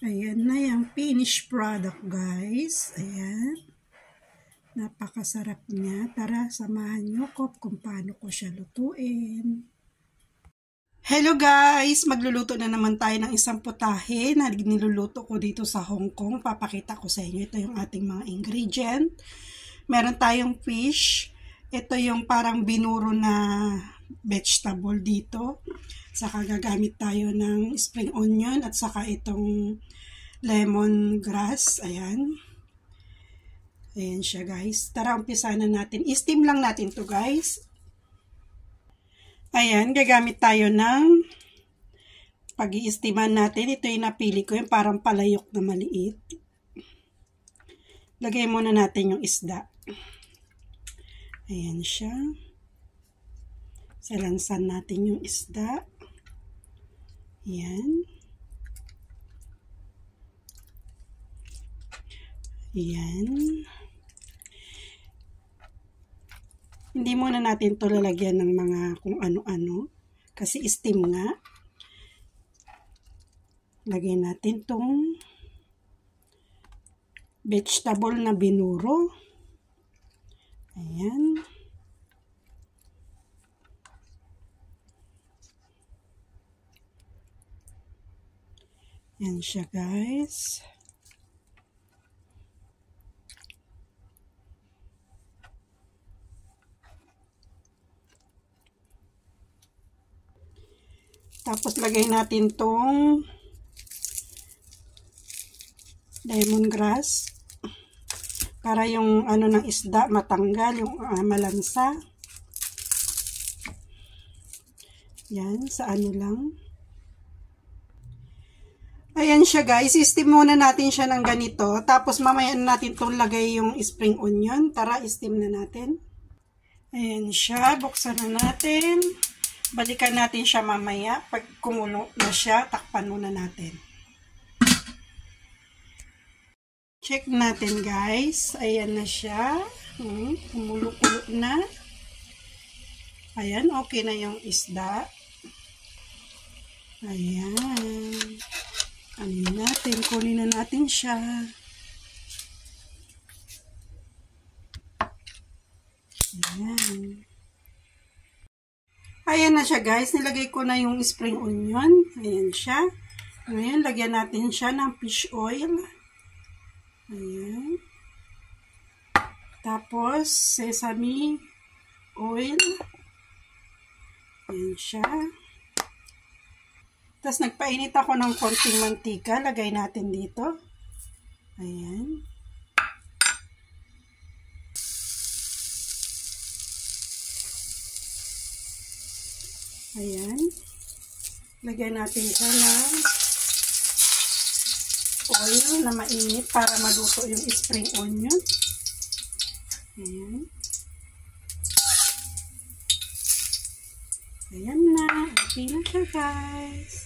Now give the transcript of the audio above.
Ayan na yung finished product, guys. Ayan. Napakasarap niya. Tara, samahan niyo ko kung paano ko siya lutuin. Hello guys! Magluluto na naman tayo ng isang putahe na niluluto ko dito sa Hong Kong. Papakita ko sa inyo. Ito yung ating mga ingredient. Meron tayong fish. Ito yung parang binuro na vegetable dito. Saka gagamit tayo ng spring onion at saka itong lemongrass. Ayan. Ayan siya guys. Tara, umpisa na natin. I-steam lang natin to guys. Ayan, gagamit tayo ng pag-i-steaman natin. Ito yung napili ko, yung parang palayok na maliit. Lagay muna natin yung isda. Ayan siya. Salansan natin yung isda. Ayan. Ayan. Hindi muna natin ito lalagyan ng mga kung ano-ano. Kasi steam nga. Lagyan natin itong vegetable na binuro. Ayan. Ayan siya guys. Tapos lagay natin tong lemongrass para yung ano ng isda matanggal, yung malansa. Yan, sa ano lang. Ayan siya guys, i-steam muna natin siya ng ganito. Tapos mamaya natin itong lagay yung spring onion. Tara, i-steam na natin. Ayan siya, buksan na natin. Balikan natin siya mamaya. Pag kumulo na siya, takpan muna natin. Check natin guys. Ayan na siya. Kumulo-kulo na. Ayan, okay na yung isda. Ayan. Ano natin? Kunin na natin siya. Ayan. Ayan na siya guys. Nilagay ko na yung spring onion. Ayan siya. Ngayon, lagyan natin siya ng fish oil. Ayan. Tapos, sesame oil. Ayan siya. Tapos, nagpainit ako ng konting mantika. Lagay natin dito. Ayan. Ayan. Lagyan natin siya ng oil na mainit para maluto yung spring onion. Ayan. Ayan na. Okay na siya guys.